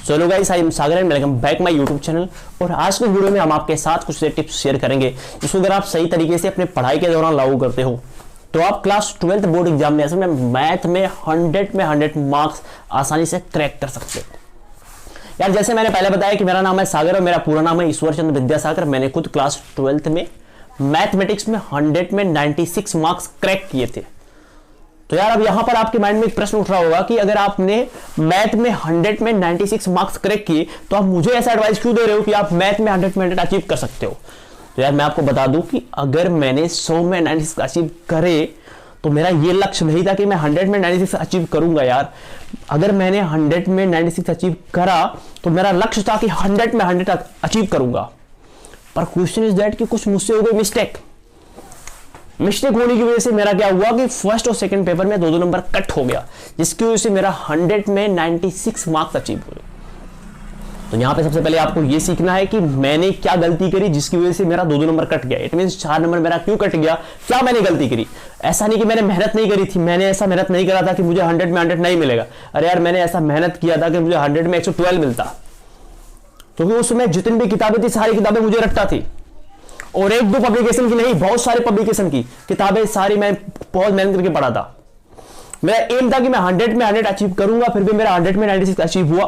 So hello guys, I am Sagar and welcome back my YouTube channel. और आज के video में हम आपके साथ कुछ टिप्स शेयर करेंगे जिसको अगर आप सही तरीके से अपने पढ़ाई के दौरान लागू करते हो तो आप क्लास 12th बोर्ड एग्जाम में असल में मैथ में 100 मार्क्स आसानी से क्रैक कर सकते हो। यार जैसे मैंने पहले बताया कि मेरा नाम है सागर और मेरा पूरा नाम है ईश्वर चंद्र विद्यासागर। मैंने खुद क्लास 12th में मैथमेटिक्स में 100 में 96 मार्क्स क्रैक किए थे। तो यार अब यहां पर आपके माइंड में एक प्रश्न उठ रहा होगा कि अगर आपने मैथ में 100 में 96 मार्क्स क्रैक किए तो आप मुझे ऐसा एडवाइस क्यों दे रहे हो कि आप मैथ में 100 में 100 अचीव कर सकते हो। तो यार मैं आपको बता दूं कि अगर मैंने 100 में 96 अचीव करे तो मेरा ये लक्ष्य नहीं था कि मैं 100 में 96 अचीव करूंगा। यार अगर मैंने 100 में 96 अचीव करा तो मेरा लक्ष्य था कि 100 में 100 अचीव करूंगा। पर क्वेश्चन इज दैट कि कुछ मुझसे हो गई मिस्टेक होने की वजह से मेरा क्या हुआ कि फर्स्ट और सेकंड पेपर में 2-2 नंबर कट हो गया, जिसकी वजह से मेरा 100 में 96 मार्क्स अचीव हुए। तो यहां पे सबसे पहले आपको यह सीखना है कि मैंने क्या गलती करी जिसकी वजह से मेरा 2-2 नंबर कट गया। इट मींस 4 नंबर मेरा क्यों कट गया, क्या मैंने गलती करी। ऐसा नहीं कि मैंने मेहनत नहीं करी थी, मैंने ऐसा मेहनत नहीं करा था कि मुझे 100 में 100 नहीं मिलेगा। अरे यार मैंने ऐसा मेहनत किया था कि मुझे 100 में 112 मिलता, क्योंकि उस समय जितनी भी किताबें थी सारी किताबें मुझे रट्टा थी। और 1-2 पब्लिकेशन की नहीं, बहुत सारे पब्लिकेशन की किताबें सारी मैं बहुत मेहनत करके पढ़ा था। मेरा एम था कि मैं 100 में 100 अचीव करूंगा, फिर भी मेरा 100 में 96 अचीव हुआ।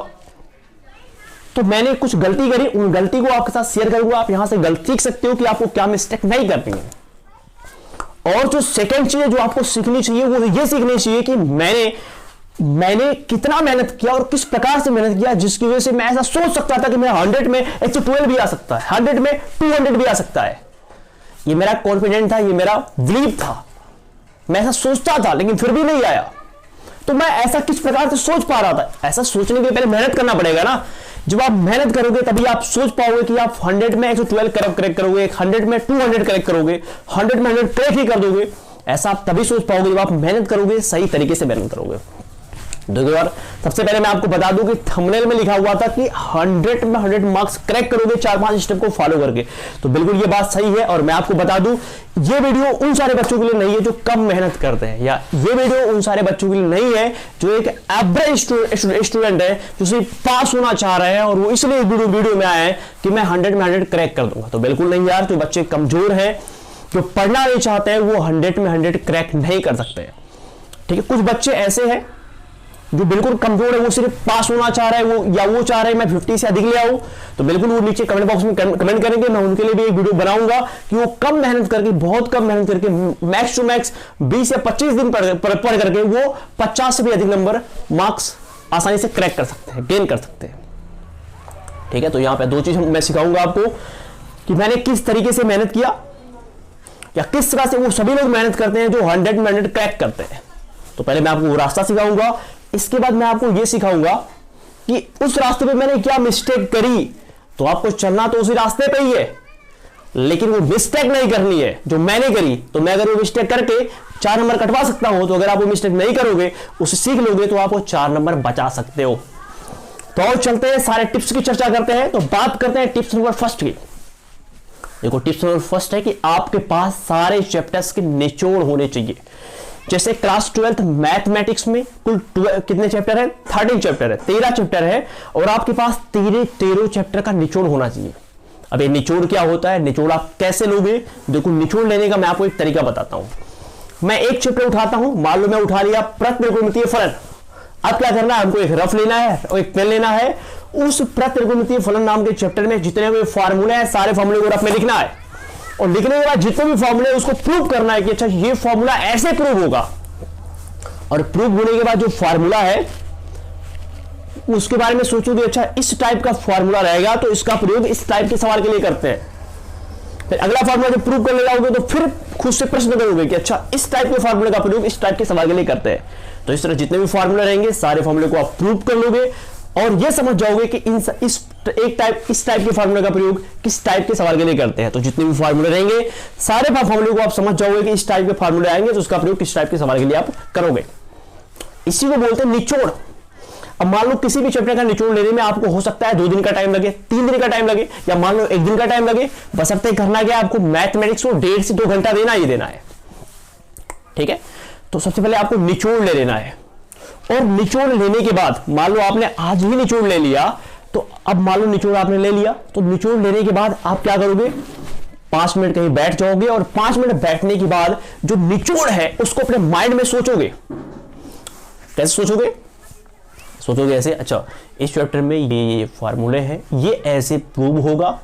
तो मैंने कुछ गलती करी, उन गलती को आपके साथ शेयर करूंगा। आप यहां से गलती सीख सकते हो कि आपको क्या मिस्टेक नहीं करनी है। और जो सेकंड चीज जो आपको सीखनी चाहिए वो ये सीखनी चाहिए कि मैंने कितना मेहनत किया और किस प्रकार से मेहनत किया, जिसकी वजह से मैं ऐसा सोच सकता था कि मैं 100 में 112 भी आ सकता है, 100 में 200 भी आ सकता है। ये मेरा कॉन्फिडेंट था, ये मेरा बिलीव था, मैं ऐसा सोचता था लेकिन फिर भी नहीं आया। तो मैं ऐसा किस प्रकार से सोच पा रहा था, ऐसा सोचने के लिए पहले मेहनत करना पड़ेगा ना। जब आप मेहनत करोगे तभी आप सोच पाओगे कि आप 100 में 112 क्रैक करोगे, 100 में 200 क्रैक करोगे, 100 में 100 क्रैक ही कर दोगे। ऐसा आप तभी सोच पाओगे जब आप मेहनत करोगे, सही तरीके से मेहनत करोगे। देखो यार सबसे पहले मैं आपको बता दूं कि थंबनेल में लिखा हुआ था कि 100 में 100 मार्क्स क्रैक करोगे 4-5 स्टेप को फॉलो करके। तो बिल्कुल ये बात सही है। और मैं आपको बता दूं ये वीडियो उन सारे बच्चों के लिए नहीं है जो कम मेहनत करते हैं, या ये वीडियो उन सारे बच्चों के लिए नहीं है जो एक एवरेज स्टूडेंट है जो सिर्फ पास होना चाह रहे हैं और वो इसलिए वीडियो में आए हैं कि मैं 100 में 100 क्रैक कर दूंगा। तो बिल्कुल नहीं यार, जो बच्चे कमजोर हैं, जो पढ़ना नहीं चाहते हैं, वो 100 में 100 क्रैक नहीं कर सकते हैं। ठीक है, कुछ बच्चे ऐसे हैं जो बिल्कुल कमजोर है, वो सिर्फ पास होना चाह रहा है, वो चाह रहा है मैं 50 से अधिक ले आऊं। तो बिल्कुल वो नीचे कमेंट बॉक्स में कमेंट करेंगे, मैं उनके लिए भी एक वीडियो बनाऊंगा कि वो कम मेहनत करके, बहुत कम मेहनत करके मैक्स टू मैक्स 20 या 25 दिन पढ़ करके वो 50 से भी अधिक नंबर मार्क्स आसानी से क्रैक कर सकते हैं, गेन कर सकते हैं। ठीक है, तो यहां पर 2 चीज मैं सिखाऊंगा आपको कि मैंने किस तरीके से मेहनत किया या किस तरह से वो सभी लोग मेहनत करते हैं जो 100 में 100 क्रैक करते हैं। तो पहले मैं आपको वो रास्ता सिखाऊंगा, इसके बाद मैं आपको यह सिखाऊंगा कि उस रास्ते पे मैंने क्या मिस्टेक करी। तो आपको चलना तो उसी रास्ते पे ही है, लेकिन वो मिस्टेक नहीं करनी है जो मैंने करी। तो मैं अगर वो मिस्टेक करके 4 नंबर कटवा सकता हूं, तो अगर आप वो मिस्टेक नहीं करोगे, उसे सीख लोगे, तो आप वो 4 नंबर बचा सकते हो। तो और चलते हैं, सारे टिप्स की चर्चा करते हैं। तो बात करते हैं टिप्स नंबर फर्स्ट की। देखो टिप्स नंबर फर्स्ट है कि आपके पास सारे चैप्टर्स के निचोड़ होने चाहिए। जैसे क्लास 12th मैथमेटिक्स में कुल कितने चैप्टर है, 13 चैप्टर है, 13 चैप्टर है, और आपके पास 13 चैप्टर का निचोड़ होना चाहिए। अब ये निचोड़ क्या होता है, निचोड़ आप कैसे लोगे। देखो निचोड़ लेने का मैं आपको एक तरीका बताता हूं। मैं एक चैप्टर उठाता हूं, मान लो मैं उठा लिया प्रत्रिकोणमितीय फलन। अब क्या करना है, हमको एक रफ लेना है और एक पेन लेना है। उस प्रत्रिकोणमितीय फलन नाम के चैप्टर में जितने भी फॉर्मूले हैं सारे फॉर्मूले को रफ में लिखना है, और लिखने के बाद जितने भी फॉर्मूले उसको प्रूव करना है कि अच्छा ये फॉर्मूला ऐसे प्रूव होगा। और प्रूव होने के बाद जो फॉर्मूला है उसके बारे में सोचोगे, अच्छा इस टाइप का फॉर्मूला रहेगा तो इसका प्रयोग इस टाइप के सवाल के लिए करते हैं। फिर अगला फॉर्मूला जब प्रूव कर ले जाओगे तो फिर खुद से प्रश्न करोगे कि अच्छा इस टाइप के फॉर्मूले का प्रयोग इस टाइप के सवाल के लिए करते हैं। तो इस तरह जितने भी फॉर्मूले रहेंगे सारे फॉर्मूले को आप प्रूव कर लोगे और यह समझ जाओगे कि इस टाइप के फार्मूले का प्रयोग किस टाइप के सवाल के लिए करते हैं। तो जितने भी फार्मूले रहेंगे सारे फार्मूले को आप समझ जाओगे कि इस टाइप के फार्मूले आएंगे तो उसका प्रयोग किस टाइप के सवाल के लिए आप करोगे। इसी को बोलते हैं निचोड़। अब मान लो किसी भी चैप्टर का निचोड़ लेने में आपको हो सकता है 2 दिन का टाइम लगे, 3 दिन का टाइम लगे, या मान लो 1 दिन का टाइम लगे, बशर्ते करना क्या, आपको मैथमेटिक्स को 1.5 से 2 घंटा देना ही देना है। ठीक है, तो सबसे पहले आपको निचोड़ ले लेना है। और निचोड़ लेने के बाद मान लो आपने आज ही निचोड़ ले लिया, अब मान लो निचोड़ आपने ले लिया, तो निचोड़ लेने के बाद आप क्या करोगे, 5 मिनट कहीं बैठ जाओगे और 5 मिनट बैठने के बाद जो निचोड़ है उसको अपने माइंड में सोचोगे। कैसे सोचोगे? सोचोगे ऐसे, अच्छा इस चैप्टर में ये फार्मूले हैं, ये ऐसे प्रूव होगा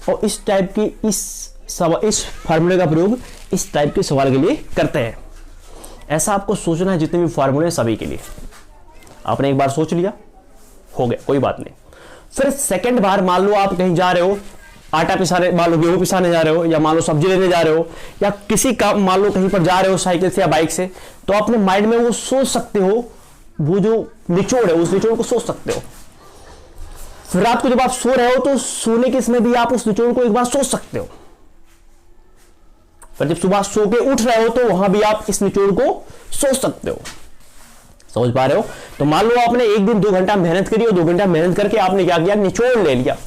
और इस टाइप की इस फार्मूले का प्रयोग इस टाइप के सवाल के लिए करते हैं। ऐसा आपको सोचना है जितने भी फार्मूले सभी के लिए। आपने एक बार सोच लिया, हो गया, कोई बात नहीं। फिर सेकंड बार मान लो आप कहीं जा रहे हो, आटा पिसाने, मान लो गेहूं पिसाने जा रहे हो, या मान लो सब्जी लेने जा रहे हो, या किसी काम, मान लो कहीं पर जा रहे हो साइकिल से या बाइक से, तो अपने माइंड में वो सोच सकते हो, वो जो निचोड़ है उस निचोड़ को सोच सकते हो। फिर रात को जब आप सो रहे हो तो सोने के समय भी आप उस निचोड़ को एक बार सोच सकते हो। फिर जब सुबह सो के उठ रहे हो तो वहां भी आप इस निचोड़ को सोच सकते हो। समझ पा रहे हो? तो मान लो आपने एक दिन 2 घंटा मेहनत करी और 2 घंटा मेहनत करके आपने क्या किया, निचोड़ ले लिया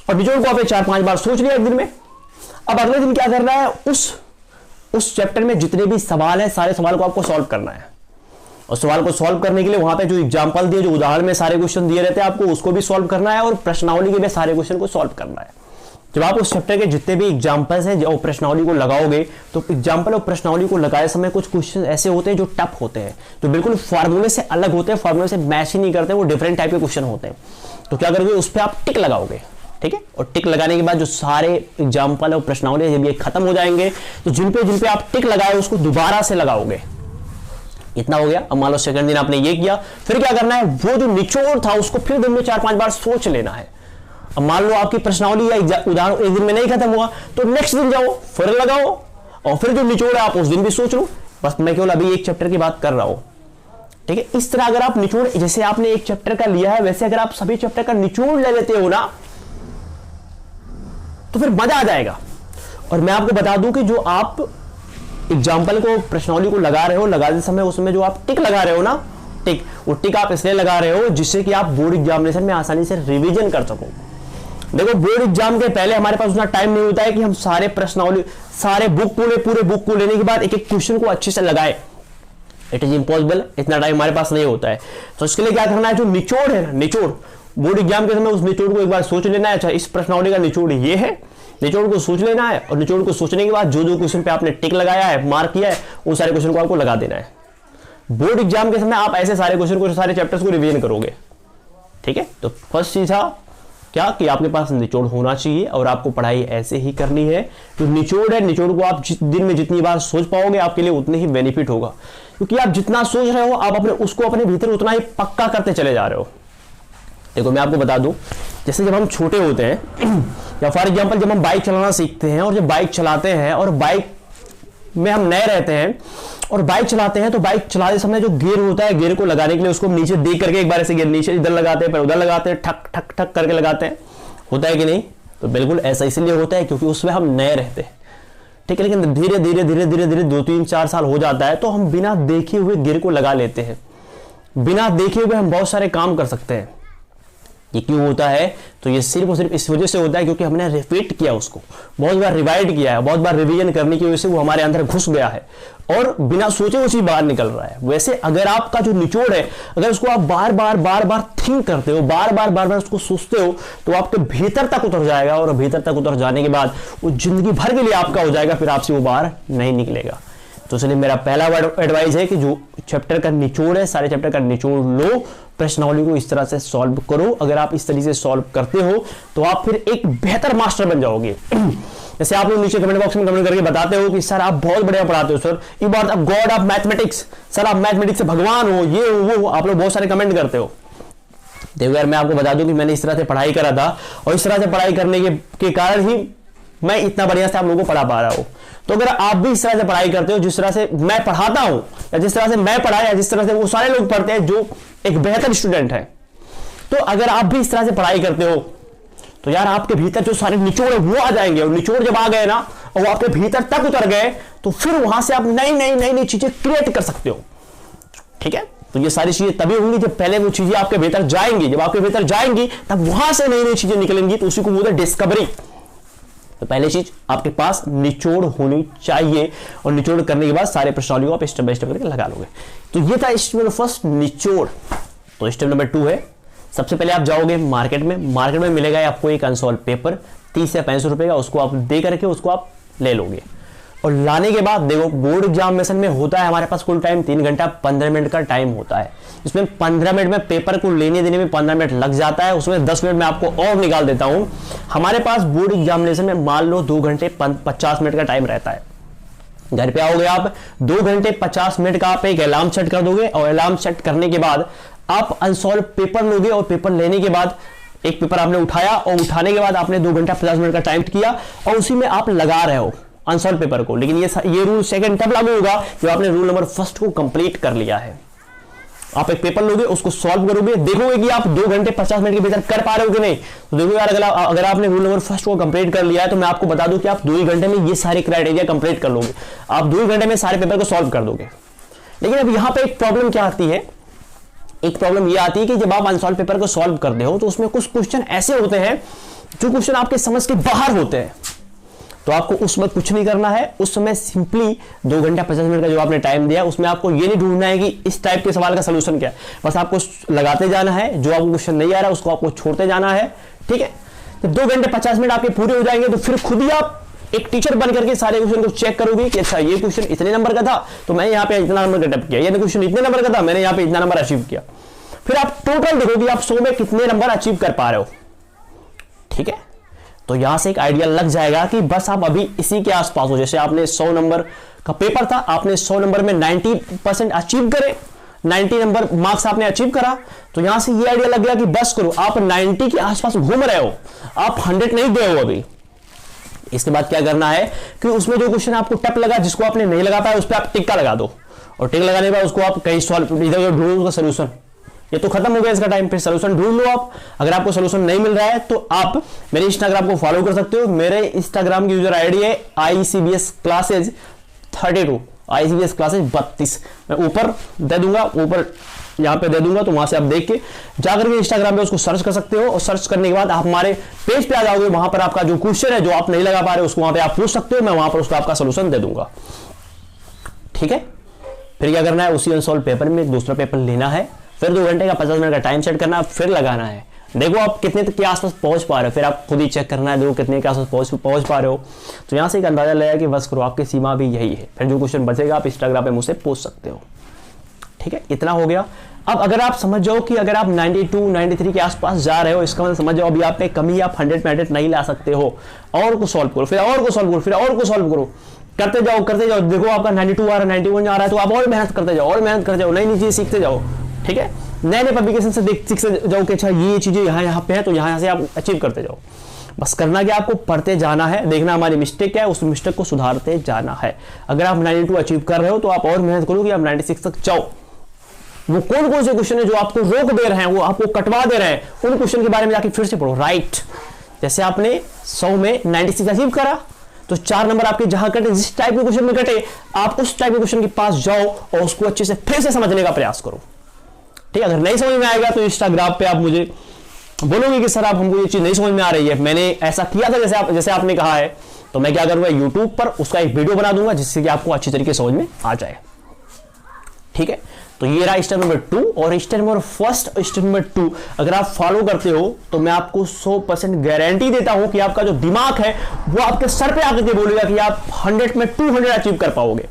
और निचोड़ को आपने 4-5 बार सोच लिया एक दिन में। अब अगले दिन क्या करना है, उस चैप्टर में जितने भी सवाल है सारे सवाल को आपको सॉल्व करना है। और सवाल को सॉल्व करने के लिए वहां पे जो एग्जांपल दिए, जो उदाहरण में सारे क्वेश्चन दिए रहते हैं, आपको उसको भी सॉल्व करना है और प्रश्नावली के भी सारे क्वेश्चन को सॉल्व करना है। जब आप उस चैप्टर के जितने भी एग्जांपल्स हैं और प्रश्नावली को लगाओगे, तो एग्जांपल और प्रश्नावली को लगाए समय कुछ क्वेश्चन ऐसे होते हैं जो टफ होते हैं, जो बिल्कुल फार्मूले से अलग होते हैं, फार्मूले से मैच ही नहीं करते, वो डिफरेंट टाइप के क्वेश्चन होते हैं। तो क्या करोगे, उस पर आप टिक लगाओगे, ठीक है। और टिक लगाने के बाद जो सारे एग्जाम्पल और प्रश्नावली जब ये खत्म हो जाएंगे, तो जिन पे आप टिक लगाए उसको दोबारा से लगाओगे। इतना हो गया। अब मान लो सेकंड दिन आपने ये किया, फिर क्या करना है, वो जो निचोड़ था उसको फिर दिन में 4-5 बार सोच लेना है। अब मान लो आपकी प्रश्नावली या उदाहरण एक दिन में नहीं खत्म हुआ, तो नेक्स्ट दिन जाओ फिर लगाओ और फिर जो निचोड़ है आप उस दिन भी सोच लो। बस मैं केवल अभी एक चैप्टर की बात कर रहा हूं, ठीक है। इस तरह अगर आप निचोड़, जैसे आपने एक चैप्टर का लिया है, वैसे अगर आप सभी चैप्टर का निचोड़ ले लेते हो ना, तो फिर मजा आ जाएगा। और मैं आपको बता दूं कि जो आप एग्जाम्पल को, प्रश्नावली को लगा रहे हो, लगाते समय उसमें जो आप टिक लगा रहे हो ना, टिक, वो टिक आप इसलिए लगा रहे हो जिससे कि आप बोर्ड एग्जामिनेशन में आसानी से रिवीजन कर सको। देखो बोर्ड एग्जाम के पहले हमारे पास उतना टाइम नहीं होता है कि हम सारे प्रश्नावली, सारे बुक को पूरे बुक को लेने के बाद एक एक क्वेश्चन को अच्छे से लगाए। इट इज इम्पॉसिबल, इतना टाइम हमारे पास नहीं होता है। तो इसके लिए क्या करना है, जो निचोड़ है ना, निचोड़ बोर्ड एग्जाम के समय उस निचोड़ को एक बार सोच लेना है। अच्छा इस प्रश्नावली का निचोड़ ये है, निचोड़ को सोच लेना है और निचोड़ को सोचने के बाद जो जो क्वेश्चन पे आपने टिक लगाया है, मार्क किया है, उन सारे क्वेश्चन को आपको लगा देना है। बोर्ड एग्जाम के समय आप ऐसे सारे क्वेश्चन को, सारे चैप्टर्स को रिवीजन करोगे, ठीक है। तो फर्स्ट चीज था क्या कि आपके पास निचोड़ होना चाहिए और आपको पढ़ाई ऐसे ही करनी है। जो निचोड़ है, निचोड़ को आप दिन में जितनी बार सोच पाओगे आपके लिए उतने ही बेनिफिट होगा, क्योंकि आप जितना सोच रहे हो आप उसको अपने भीतर उतना ही पक्का करते चले जा रहे हो। देखो मैं आपको बता दूं, जैसे जब हम छोटे होते हैं या फॉर एग्जांपल जब हम बाइक चलाना सीखते हैं और जब बाइक चलाते हैं और बाइक में हम नए रहते हैं और बाइक चलाते हैं, तो बाइक चलाते समय जो गियर होता है, गियर को लगाने के लिए उसको नीचे देख करके एक बार ऐसे गियर नीचे इधर लगाते हैं, फिर उधर लगाते हैं, ठक ठक ठक करके लगाते हैं, होता है कि नहीं? तो बिल्कुल ऐसा इसलिए होता है क्योंकि उसमें हम नए रहते हैं, ठीक है। लेकिन धीरे धीरे धीरे धीरे धीरे 2-3-4 साल हो जाता है तो हम बिना देखे हुए गियर को लगा लेते हैं। बिना देखे हुए हम बहुत सारे काम कर सकते हैं। ये क्यों होता है? तो ये सिर्फ और सिर्फ इस वजह से होता है क्योंकि हमने रिपीट किया, उसको बहुत बार रिवाइड किया है, बहुत बार रिवीजन करने की वजह से वो हमारे अंदर घुस गया है और बिना सोचे वो चीज बाहर निकल रहा है। वैसे अगर आपका जो निचोड़ है, अगर उसको आप बार बार थिंक करते हो, बार बार उसको सोचते हो, तो आपके भीतर तक उतर जाएगा और भीतर तक उतर जाने के बाद वो जिंदगी भर के लिए आपका हो जाएगा, फिर आपसे वो बाहर नहीं निकलेगा। तो इसलिए मेरा पहला एडवाइस है कि जो चैप्टर का निचोड़ है, सारे चैप्टर का निचोड़ लो, प्रश्नावली को इस तरह से सॉल्व करो। अगर आप इस तरीके से सॉल्व करते हो तो आप फिर एक बेहतर मास्टर बन जाओगे। जैसे आप लोग नीचे कमेंट बॉक्स में कमेंट करके बताते हो कि सर आप बहुत बढ़िया पढ़ाते हो, sir you are the god of mathematics, sir आप मैथमेटिक्स से भगवान हो, ये हो वो, आप लोग बहुत सारे कमेंट करते हो। देखो यार मैं आपको बता दूं कि मैंने इस तरह से पढ़ाई करा था और इस तरह से पढ़ाई करने के कारण ही मैं इतना बढ़िया से आप लोगों को पढ़ा पा रहा हूं। तो अगर आप भी इस तरह से पढ़ाई करते हो जिस तरह से मैं पढ़ाता हूं, या जिस तरह से मैं पढ़ाया, या जिस तरह से वो सारे लोग पढ़ते हैं जो एक बेहतर स्टूडेंट है, तो अगर आप भी इस तरह से पढ़ाई करते हो तो यार आपके भीतर जो सारे निचोड़ है वो आ जाएंगे। और निचोड़ जब आ गए ना और वो आपके भीतर तक उतर गए तो फिर वहां से आप नई नई नई नई चीजें क्रिएट कर सकते हो, ठीक है। तो ये सारी चीजें तभी होंगी जब पहले वो चीजें आपके भीतर जाएंगी। जब आपके भीतर जाएंगी तब वहां से नई नई चीजें निकलेंगी, तो उसी को बोलते हैं डिस्कवरी। तो पहली चीज आपके पास निचोड़ होनी चाहिए और निचोड़ करने के बाद सारे प्रश्नावली को आप स्टेप बाय स्टेप करके लगा लोगे। तो ये था स्टेप नंबर फर्स्ट, निचोड़। तो स्टेप नंबर 2 है सबसे पहले आप जाओगे मार्केट में मिलेगा आपको एक अनसॉल्व पेपर 30 या 65 रुपए का, उसको आप दे करके उसको आप ले लोगे। और लाने के बाद देखो बोर्ड एग्जामिनेशन में होता है हमारे पास कुल टाइम 3 घंटा 15 मिनट का टाइम होता है। इसमें 15 मिनट में पेपर को लेने देने में 15 मिनट लग जाता है, उसमें 10 मिनट में आपको और निकाल देता हूं। हमारे पास बोर्ड एग्जामिनेशन में मान लो 2 घंटे 50 मिनट का टाइम रहता है। घर पे आओगे आप 2 घंटे 50 मिनट का आप एक अलार्म सेट कर दोगे, और अलार्म सेट करने के बाद आप अनसॉल्व पेपर लोगे, और पेपर लेने के बाद एक पेपर आपने उठाया, और उठाने के बाद आपने 2 घंटा 50 मिनट का टाइम किया, और उसी में आप लगा रहे हो अनसॉल्व पेपर को। लेकिन ये रूल सेकंड तब लागू होगा जब आपने रूल नंबर फर्स्ट को कंप्लीट कर लिया है। आप एक पेपर लोगे, उसको सॉल्व करोगे, देखोगे कि आप 2 घंटे 50 मिनट के भीतर कर पा रहे हो कि नहीं। तो देखो यार, अगर आपने रूल नंबर फर्स्ट को कंप्लीट कर लिया है तो मैं आपको बता दूं कि आप 2 ही घंटे में ये सारे क्राइटेरिया कंप्लीट कर लोगे, आप 2 ही घंटे में सारे पेपर को सॉल्व कर दोगे। लेकिन अब यहां पर एक प्रॉब्लम क्या आती है, एक प्रॉब्लम यह आती है कि जब आप अनसॉल्व पेपर को सॉल्व करते हो तो उसमें कुछ क्वेश्चन ऐसे होते हैं जो क्वेश्चन आपके समझ के बाहर होते हैं। तो आपको उस वक्त कुछ नहीं करना है, उस समय सिंपली 2 घंटा 50 मिनट का जो आपने टाइम दिया उसमें आपको ये नहीं ढूंढना है कि इस टाइप के सवाल का सलूशन क्या है, बस आपको लगाते जाना है। जो आपको क्वेश्चन नहीं आ रहा उसको आपको छोड़ते जाना है, ठीक है। तो 2 घंटे 50 मिनट आपके पूरे हो जाएंगे तो फिर खुद ही आप एक टीचर बन करके सारे क्वेश्चन को चेक करोगे कि अच्छा ये क्वेश्चन इतने नंबर का था तो मैं यहाँ पे इतना नंबर अटेम्प्ट किया, ये क्वेश्चन इतने नंबर का था मैंने यहाँ पे इतना नंबर अचीव किया। फिर आप टोटल देखोगे आप 100 में कितने नंबर अचीव कर पा रहे हो, ठीक है। तो यहां से एक आइडिया लग जाएगा कि बस आप अभी इसी के आसपास हो। जैसे आपने 100 नंबर का पेपर था, आपने 100 नंबर में 90% अचीव करे, 90 नंबर मार्क्स आपने अचीव करा, तो यहां से ये आइडिया लग गया कि बस करो आप 90 के आसपास घूम रहे हो, आप 100 नहीं गए हो अभी। इसके बाद क्या करना है कि उसमें जो क्वेश्चन आपको टफ लगा, जिसको आपने नहीं लगा पाया, उस पर आप टिक्का लगा दो, और टिक लगाने के बाद उसको आप कहीं सॉल्व इधर ढूंढो उसका सोल्यूशन। ये तो खत्म हो गया इसका टाइम, फिर सोल्यूशन ढूंढ लो आप। अगर आपको सोल्यूशन नहीं मिल रहा है तो आप मेरे इंस्टाग्राम को फॉलो कर सकते हो। मेरे इंस्टाग्राम की यूजर आईडी है ICBS क्लासेज 32, ICBS क्लासेज 32। मैं ऊपर दे दूंगा, ऊपर यहाँ पे दे दूंगा, तो वहां से आप देख के जाकर के इंस्टाग्राम पे उसको सर्च कर सकते हो, और सर्च करने के बाद आप हमारे पेज पे आ जाओगे। वहां पर आपका जो क्वेश्चन है जो आप नहीं लगा पा रहे उसको वहां पे आप पूछ सकते हो, मैं वहां पर उसका आपका सोल्यूशन दे दूंगा, ठीक है। फिर क्या करना है, उसी अनसॉल्व पेपर में एक दूसरा पेपर लेना है, फिर 2 घंटे का 50 मिनट का टाइम सेट करना, फिर लगाना है। देखो आप कितने तक के आसपास पहुंच पा रहे हो, फिर आप खुद ही चेक करना है देखो कितने के आसपास पहुंच पा रहे हो। तो यहां से एक अंदाजा लगा कि बस करो आपकी सीमा भी यही है। फिर जो क्वेश्चन बचेगा आप इंस्टाग्राम पे मुझसे पूछ सकते हो, ठीक है। इतना हो गया। अब अगर आप समझ जाओ कि अगर आप 92 93 के आसपास जा रहे हो, इसका मतलब समझ जाओ अभी आप पे कमी, आप 100 में 100 नहीं ला सकते हो, और को सॉल्व करो, फिर और को सॉल्व करो, फिर और को सॉल्व करो, करते जाओ। देखो आपका 92 आ रहा है, 91 आ रहा है, तो आप और मेहनत करते जाओ, और मेहनत करते जाओ, नई नई चीजें सीखते जाओ, ठीक है। नए नए पब्लिकेशन से सीख जाओ कि अच्छा ये चीजें यहाँ पे है, तो यहाँ से आप अचीव करते जाओ। बस करना क्या, आपको पढ़ते जाना है, देखना हमारी मिस्टेक क्या है, उस मिस्टेक को सुधारते जाना है। अगर आप 92 अचीव कर रहे हो तो आप और मेहनत करो कि आप 96 तक जाओ। वो कौन कौन से क्वेश्चन है जो आपको रोक दे रहे हैं, वो आपको कटवा दे रहे हैं, उन क्वेश्चन के बारे में जाके फिर से पढ़ो, राइट। जैसे आपने 100 में 96 अचीव करा, तो 4 नंबर आपके जहां कटे, जिस टाइप के क्वेश्चन में कटे, आप उस टाइप के क्वेश्चन के पास जाओ और उसको अच्छे से फिर से समझने का प्रयास करो, ठीक है। अगर नहीं समझ में आएगा तो इंस्टाग्राम पे आप मुझे बोलोगे कि सर आप हमको ये चीज नहीं समझ में आ रही है, मैंने ऐसा किया था जैसे आपने कहा है, तो मैं क्या करूंगा यूट्यूब पर उसका एक वीडियो बना दूंगा जिससे कि आपको अच्छी तरीके से समझ में आ जाए, ठीक है। तो ये रहा स्टेप नंबर 2, और step number first, step number 2 अगर आप फॉलो करते हो तो मैं आपको 100% गारंटी देता हूं कि आपका जो दिमाग है वो आपके सर पे आकर के बोलेगा कि आप 100 में 200 अचीव कर पाओगे,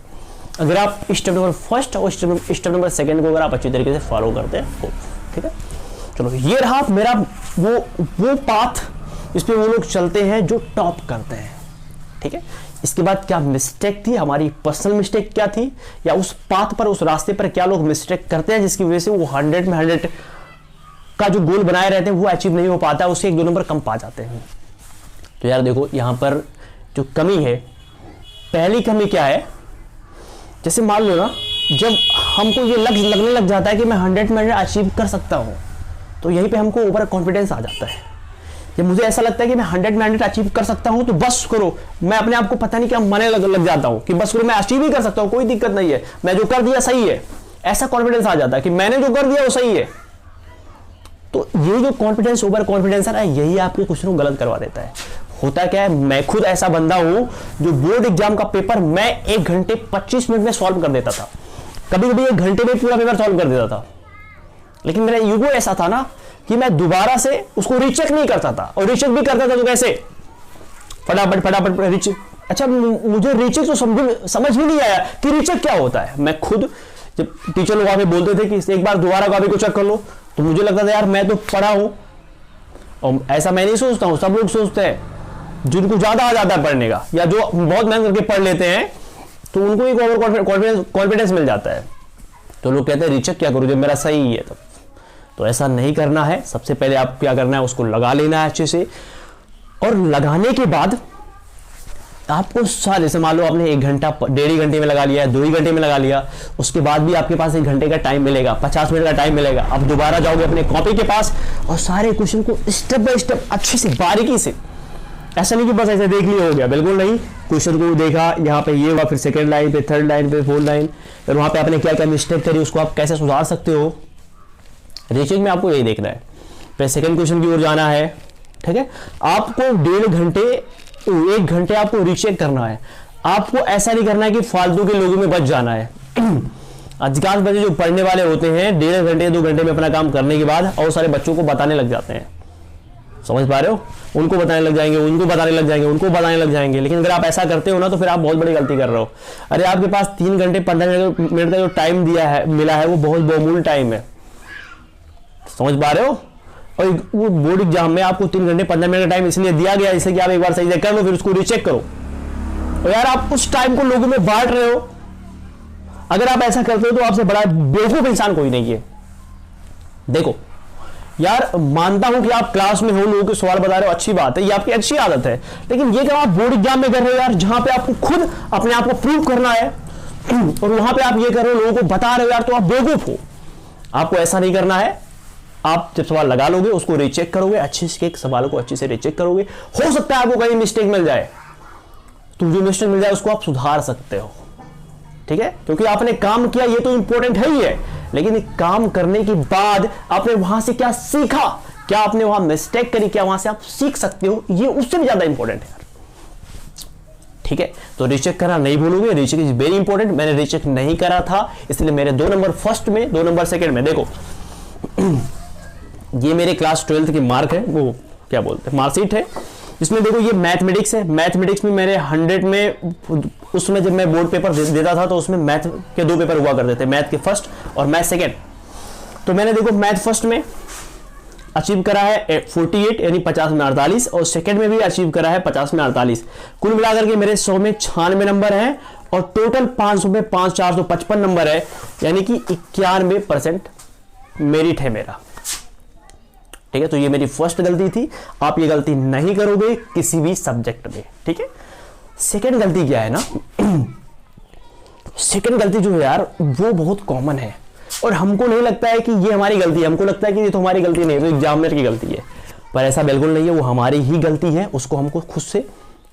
अगर आप स्टेप नंबर फर्स्ट और स्टेप नंबर सेकंड को अगर आप अच्छी तरीके से फॉलो करते हो, ठीक है। चलो ये रहा मेरा वो पाथ इस पे वो लोग चलते हैं जो टॉप करते हैं, ठीक है। इसके बाद क्या मिस्टेक थी, हमारी पर्सनल मिस्टेक क्या थी, या उस पाथ पर, उस रास्ते पर क्या लोग मिस्टेक करते हैं जिसकी वजह से वो 100 में 100 का जो गोल बनाए रहते हैं वो अचीव नहीं हो पाता, उससे 1-2 नंबर कम पा जाते हैं। तो यार देखो यहां पर जो कमी है, पहली कमी क्या है, जैसे मान लो ना जब हमको ये लगने लग जाता है कि मैं 100 में 100 अचीव कर सकता हूं, तो यहीं पे हमको ओवर कॉन्फिडेंस आ जाता है। जब मुझे ऐसा लगता है कि मैं 100 में 100 अचीव कर सकता हूं तो बस करो, मैं अपने आप को पता नहीं क्या मानने लग जाता हूं कि बस करो मैं अचीव ही कर सकता हूं, कोई दिक्कत नहीं है, मैं जो कर दिया सही है, ऐसा कॉन्फिडेंस आ जाता है कि मैंने जो कर दिया वो सही है। तो ये जो कॉन्फिडेंस, ओवर कॉन्फिडेंस है, यही आपके क्वेश्चन को गलत करवा देता है। होता क्या है, मैं खुद ऐसा बंदा हूं जो बोर्ड एग्जाम का पेपर मैं 1 घंटे 25 मिनट में सॉल्व कर देता था, कभी कभी 1 घंटे में पूरा पेपर सॉल्व कर देता था। लेकिन मेरा ईगो ऐसा था ना कि मैं दोबारा से उसको रीचेक नहीं करता था, और रीचेक भी करता था तो कैसे, फटाफट फटाफट रीचेक। अच्छा, मुझे रीचेक तो समझ ही नहीं आया कि रीचेक क्या होता है। मैं खुद जब टीचर लोग वहां पे बोलते थे कि एक बार दोबारा कॉपी को चेक कर लो, तो मुझे लगता था यार मैं तो पढ़ा हूं। और ऐसा मैं नहीं सोचता हूं, सब लोग सोचते हैं जिनको ज्यादा आ जाता है पढ़ने का, या जो बहुत मेहनत करके पढ़ लेते हैं, तो उनको एक ओवर कॉन्फिडेंस मिल जाता है, तो लोग कहते हैं रीचेक क्या करूं जब मेरा सही है। तो ऐसा नहीं करना है। सबसे पहले आप क्या करना है, उसको लगा लेना है अच्छे से, और लगाने के बाद आपको सारे, जैसे मान लो आपने 1 घंटा 1.5 घंटे में लगा लिया, 2 ही घंटे में लगा लिया, उसके बाद भी आपके पास 1 घंटे का टाइम मिलेगा, 50 मिनट का टाइम मिलेगा। आप दोबारा जाओगे अपने कॉपी के पास और सारे क्वेश्चन को स्टेप बाय स्टेप अच्छे से बारीकी से, ऐसा नहीं कि बस ऐसे देख लिया हो गया, बिल्कुल नहीं। क्वेश्चन को देखा, यहाँ पे ये हुआ, फिर सेकंड लाइन पे, थर्ड लाइन पे, फोर्थ लाइन, फिर वहां पे आपने क्या क्या मिस्टेक करी, उसको आप कैसे सुधार सकते हो। रीचेक में आपको यही देखना है। फिर सेकंड क्वेश्चन की ओर जाना है, ठीक है। आपको 1.5 घंटे 1 घंटे आपको रीचेक करना है। आपको ऐसा नहीं करना है कि फालतू के लोगों में बच जाना है। अधिकांश बच्चे जो पढ़ने वाले होते हैं 1.5 घंटे 2 घंटे में अपना काम करने के बाद और सारे बच्चों को बताने लग जाते हैं। समझ पा रहे हो, उनको बताने लग जाएंगे, उनको बताने लग जाएंगे, उनको बताने लग जाएंगे। लेकिन अगर आप ऐसा करते हो ना, तो फिर आप बहुत बड़ी गलती कर रहे हो। अरे आपके पास 3 घंटे 15 मिनट का जो टाइम दिया है, मिला है, वो बहुत बहुमूल्य टाइम है। समझ पा रहे हो। और वो बोर्ड एग्जाम में आपको 3 घंटे 15 मिनट का टाइम इसलिए दिया गया जिससे कि आप एक बार सही से कर लो, फिर उसको रीचेक करो। और यार आप उस टाइम को लोगों में बांट रहे हो। अगर आप ऐसा करते हो तो आपसे बड़ा बेवकूफ इंसान कोई नहीं है। देखो यार, मानता हूं कि आप क्लास में हो, लोगों के सवाल बता रहे हो, अच्छी बात है, ये आपकी अच्छी आदत है। लेकिन ये क्या आप बोर्ड एग्जाम में कर रहे हो यार, जहां पे आपको खुद अपने आप को प्रूव करना है, और वहां पे आप ये कर रहे हो, लोगों को बता रहे हो यार, तो आप बेवकूफ हो। आपको ऐसा नहीं करना है। आप जब सवाल लगा लोगे, उसको रीचेक करोगे, अच्छे से सवाल को अच्छे से रीचेक करोगे। हो सकता है आपको कहीं मिस्टेक मिल जाए, तो जो मिस्टेक मिल जाए उसको आप सुधार सकते हो, ठीक है। क्योंकि आपने काम किया, ये तो इंपॉर्टेंट है ही है। लेकिन काम करने के बाद आपने वहां से क्या सीखा, क्या आपने वहां मिस्टेक करी, क्या वहां से आप सीख सकते हो, ये उससे भी ज्यादा इंपॉर्टेंट है यार, ठीक है। तो रीचेक करना नहीं भूलोगे, रीचेक इज वेरी इंपॉर्टेंट। मैंने रीचेक नहीं करा था, इसलिए मेरे 2 नंबर फर्स्ट में, 2 नंबर सेकंड में। देखो ये मेरे क्लास 12th की मार्क है, वो क्या बोलते हैं, मार्कशीट है। इसमें देखो ये मैथमेटिक्स है। मैथमेटिक्स में मेरे 100 में, उसमें जब मैं बोर्ड पेपर देता था तो उसमें मैथ के 2 पेपर हुआ करते थे, मैथ के फर्स्ट और मैथ सेकंड। तो मैंने देखो मैथ फर्स्ट में अचीव करा है 48 यानी 50 में 48, और सेकंड में भी अचीव करा है 50 में 48। कुल मिलाकर के मेरे 100 में 96 नंबर है, और टोटल 500 में 455 नंबर है, यानी कि 91% मेरिट है मेरा, ठीक है। तो ये मेरी फर्स्ट गलती थी। आप ये गलती नहीं करोगे किसी भी सब्जेक्ट में, ठीक है। सेकंड गलती क्या है ना, सेकंड गलती जो है यार, वो बहुत कॉमन है, और हमको नहीं लगता है कि ये हमारी गलती है। हमको लगता है कि ये तो हमारी गलती नहीं है, तो एग्जामिनर की गलती है। पर ऐसा बिल्कुल नहीं है, वो हमारी ही गलती है, उसको हमको खुद से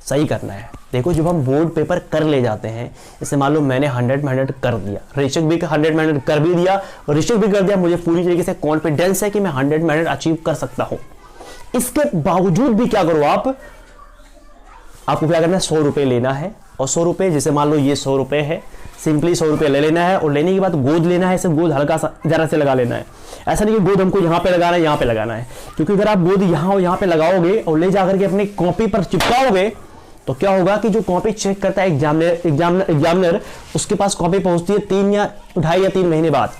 सही करना है। देखो जब हम बोर्ड पेपर कर ले जाते हैं, जैसे मान लो मैंने 100 में 100 कर दिया, रीचेक भी 100 में 100 कर भी दिया, और रीचेक भी कर दिया, मुझे पूरी तरीके से कॉन्फिडेंस है कि मैं 100 में 100 अचीव कर सकता हूं। इसके बावजूद भी क्या करो आपको क्या करना है, 100 रुपए लेना है। और 100 रुपए, जैसे मान लो ये 100 रुपए है, सिंपली 100 रुपए ले लेना है, और लेने के बाद गोद लेना है, सिर्फ गोद हल्का सा जरा से लगा लेना है। ऐसा नहीं कि गोद हमको यहाँ पे लगाना है, यहाँ पे लगाना है, क्योंकि अगर आप गोद यहाँ और यहाँ पे लगाओगे और ले जाकर के अपनी कॉपी पर चिपकाओगे, तो क्या होगा कि जो कॉपी चेक करता है एग्जामिनर, उसके पास कॉपी पहुंचती है 3 या 2.5 या 3 महीने बाद।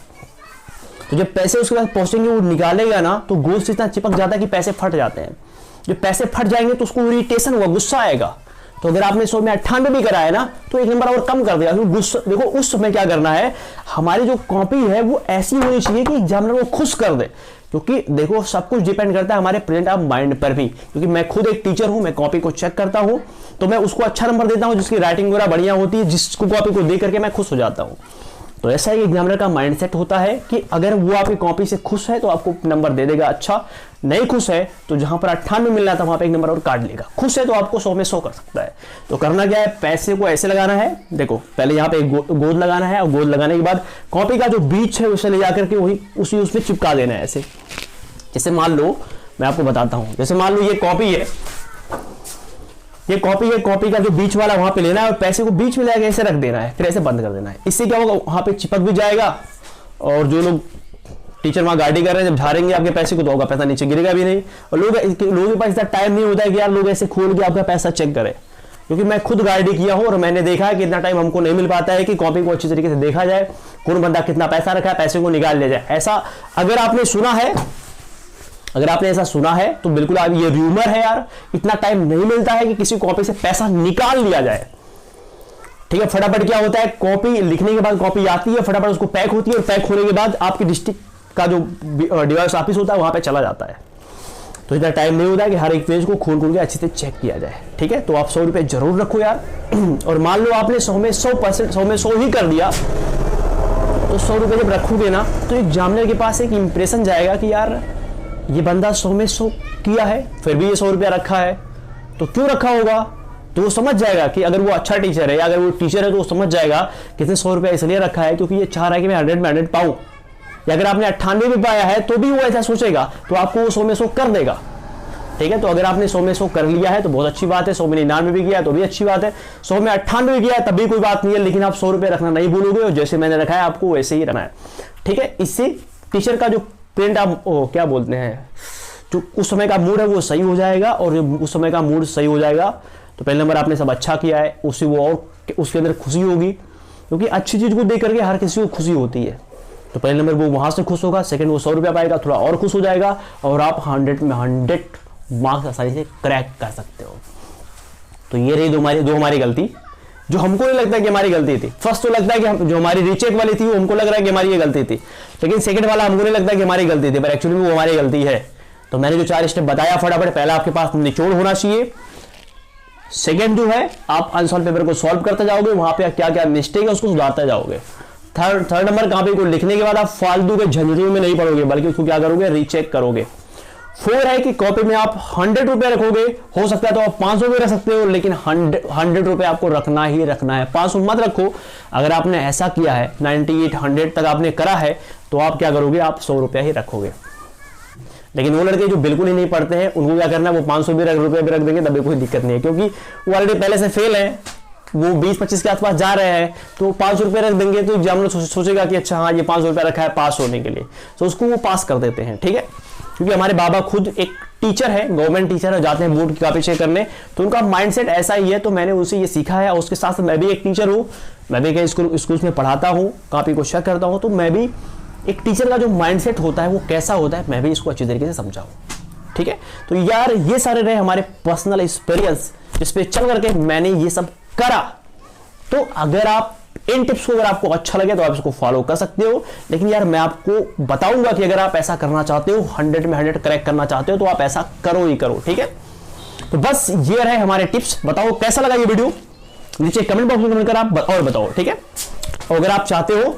तो जब पैसे उसके पास पहुंचेंगे, वो निकालेगा ना, तो गोद से इतना चिपक जाता है कि पैसे फट जाते हैं। जब पैसे फट जाएंगे तो उसको इरिटेशन होगा, गुस्सा आएगा। तो अगर आपने 100 में 98 भी कराया ना, तो 1 नंबर और कम कर दिया। गुस्सा देखो, उस समय क्या करना है, हमारी जो कॉपी है वो ऐसी होनी चाहिए कि एग्जामिनर को खुश कर दे। क्योंकि देखो सब कुछ डिपेंड करता है हमारे प्रेजेंट ऑफ माइंड पर भी, क्योंकि मैं खुद एक टीचर हूं, मैं कॉपी को चेक करता हूं, तो मैं उसको अच्छा नंबर देता हूं जिसकी राइटिंग वगैरह बढ़िया होती है, जिसको कॉपी को देख करके मैं खुश हो जाता हूं। तो ऐसा ही एग्जामिनर का माइंडसेट होता है कि अगर वो आपकी कॉपी से खुश है तो आपको नंबर दे देगा अच्छा, नहीं खुश है तो जहां पर 98 मिल रहा था वहां पे 1 नंबर और काट लेगा। खुश है तो आपको 100 में 100 कर सकता है। तो करना क्या है, पैसे को ऐसे लगाना है। देखो पहले यहाँ पे एक गोद लगाना है, और गोद लगाने के बाद कॉपी का जो बीच है उसे ले जाकर के वही उसी उसमें चिपका देना है ऐसे। जैसे मान लो, मैं आपको बताता हूं, जैसे मान लो ये कॉपी है, ये कॉपी है, कॉपी का जो बीच वाला वहां पे लेना है, और पैसे को बीच में लाके ऐसे रख देना है, फिर ऐसे बंद कर देना है। इससे क्या होगा, वहां पे चिपक भी जाएगा, और जो लोग टीचर वहां गाड़ी कर रहे हैं, जब झाड़ेंगे आपके पैसे को तो आपका पैसा नीचे गिरेगा भी नहीं। और लोगों के पास इतना टाइम नहीं होता है कि यार लोग ऐसे खोल के आपका पैसा चेक करें, क्योंकि मैं खुद गाड़ी किया हूं और मैंने देखा है कि इतना टाइम हमको नहीं मिल पाता है कि कॉपी को अच्छी तरीके से देखा जाए, कौन बंदा कितना पैसा रखा है, पैसे को निकाल लिया जाए। ऐसा अगर आपने सुना है, अगर आपने ऐसा सुना है तो बिल्कुल आप, ये र्यूमर है यार, इतना टाइम नहीं मिलता है कि किसी कॉपी से पैसा निकाल लिया जाए। ठीक है, फटाफट क्या होता है, कॉपी लिखने के बाद कॉपी आती है, फटाफट उसको पैक होती है और पैक होने के बाद आपके डिस्ट्रिक्ट का जो डिवाइस ऑफिस होता है वहां पे चला जाता है। तो इतना टाइम नहीं होता है कि हर एक पेज को खोल खोल के अच्छे से चेक किया जाए। ठीक है, तो आप 100 रुपये जरूर रखो यार। और मान लो आपने 100 में 100% 100 में 100 ही कर दिया, तो 100 रुपये जब रखोगे ना तो एग्जामिनर के पास एक इंप्रेशन जाएगा कि यार ये बंदा 100 में 100 किया है, फिर भी ये 100 रुपया रखा है, तो क्यों रखा होगा। तो वो समझ जाएगा कि अगर वो अच्छा टीचर है या अगर वो टीचर है तो वो समझ जाएगा कि इसने 100 रुपया इसलिए रखा है क्योंकि ये चाह रहा है कि मैं 100 में 100 पाऊं। या अगर आपने 98 भी पाया है तो भी वो ऐसा सोचेगा, तो आपको वो 100 में 100 कर देगा। ठीक है, तो अगर आपने 100 में 100 कर लिया है तो बहुत अच्छी बात है, 100 में 99 भी किया है तो भी अच्छी बात है, 100 में 98 भी किया है तब भी कोई बात नहीं है, लेकिन आप 100 रुपये रखना नहीं भूलोगे और जैसे मैंने रखा है आपको वैसे ही रखना है। ठीक है, इससे टीचर का जो पेरेंट आप क्या बोलते हैं, जो उस समय का मूड है वो सही हो जाएगा। और जब उस समय का मूड सही हो जाएगा तो पहले नंबर आपने सब अच्छा किया है, उससे वो और उसके अंदर खुशी होगी, क्योंकि अच्छी चीज़ को देख करके हर किसी को खुशी होती है। तो पहले नंबर वो वहाँ से खुश होगा, सेकंड वो 100 रुपया पाएगा, थोड़ा और खुश हो जाएगा और आप 100 में 100 मार्क्स आसानी से क्रैक कर सकते हो। तो ये रही दो हमारी गलती, जो हमको नहीं लगता कि हमारी गलती थी। फर्स्ट तो लगता है कि जो हमारी रीचेक वाली थी वो हमको लग रहा है कि हमारी ये गलती थी, लेकिन सेकंड वाला हमको नहीं लगता कि हमारी गलती थी, पर एक्चुअली वो हमारी गलती है। तो मैंने जो 4 स्टेप बताया फटाफट, पहला आपके पास निचोड़ होना चाहिए, सेकंड जो है आप अनसॉल्व पेपर को सॉल्व करते जाओगे, वहां पे क्या क्या मिस्टेक है उसको सुधारते जाओगे। थर्ड नंबर कॉपी को लिखने के बाद आप फालतू के झंझटों में नहीं पड़ोगे, बल्कि उसको क्या करोगे, रीचेक करोगे। 4 है कि कॉपी में आप 100 रुपए रखोगे, हो सकता है तो आप 500 भी रख सकते हो, लेकिन 100 रुपए आपको रखना ही रखना है, 500 मत रखो। अगर आपने ऐसा किया है 98 100 तक आपने करा है तो आप क्या करोगे, आप 100 रुपया ही रखोगे। लेकिन वो लड़के जो बिल्कुल ही नहीं पढ़ते हैं उनको क्या करना है, वो 500 भी रुपए भी रख देंगे तभी कोई दिक्कत नहीं है, क्योंकि वो ऑलरेडी पहले से फेल है, वो 20-25 के आसपास जा रहे हैं, तो 500 रुपये रख देंगे तो एग्जामिनर सोचेगा कि अच्छा हाँ ये 500 रुपया रखा है पास होने के लिए, तो उसको वो पास कर देते हैं। ठीक है, क्योंकि हमारे बाबा खुद एक टीचर है, गवर्नमेंट टीचर है, जाते हैं बोर्ड की कॉपी चेक करने, तो उनका माइंडसेट ऐसा ही है। तो मैंने उनसे ये सीखा है, और उसके साथ मैं भी एक टीचर हूँ, मैं भी कई स्कूल्स में पढ़ाता हूँ, कॉपी को चेक करता हूँ, तो मैं भी एक टीचर का जो माइंडसेट होता है वो कैसा होता है मैं भी इसको अच्छी तरीके से समझाऊँ। ठीक है, तो यार ये सारे रहे हमारे पर्सनल एक्सपीरियंस, जिस पे चल करके मैंने ये सब करा। तो अगर आप इन टिप्स को अगर आपको अच्छा लगे तो आप इसको फॉलो कर सकते हो, लेकिन यार मैं आपको बताऊंगा कि अगर आप ऐसा करना चाहते हो, 100 में 100 क्रैक करना चाहते हो, तो आप ऐसा करो ही करो। ठीक है, तो बस ये रहे हमारे टिप्स। बताओ कैसा लगा ये वीडियो, नीचे कमेंट बॉक्स में कमेंट कर आप और बताओ। ठीक है, और अगर आप चाहते हो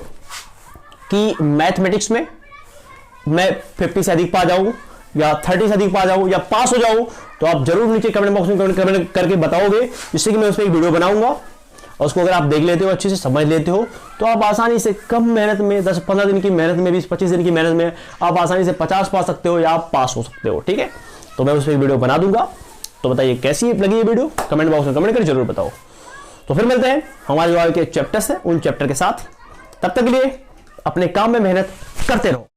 कि मैथमेटिक्स में मैं 50 से अधिक पा जाऊं या 30 से अधिक पा जाऊं या पास हो जाऊं, तो आप जरूर नीचे कमेंट बॉक्स में कमेंट करके बताओगे, जिससे कि मैं उस पर एक वीडियो बनाऊंगा। और उसको अगर आप देख लेते हो, अच्छे से समझ लेते हो, तो आप आसानी से कम मेहनत में, 10-15 दिन की मेहनत में, 20-25 दिन की मेहनत में आप आसानी से 50 पा सकते हो या आप पास हो सकते हो। ठीक है, तो मैं उस पर एक वीडियो बना दूंगा। तो बताइए कैसी लगी ये वीडियो, कमेंट बॉक्स में कमेंट कर जरूर बताओ। तो फिर मिलते हैं हमारे जो आगे के चैप्टर्स हैं उन चैप्टर के साथ, तब तक के लिए अपने काम में मेहनत करते रहो।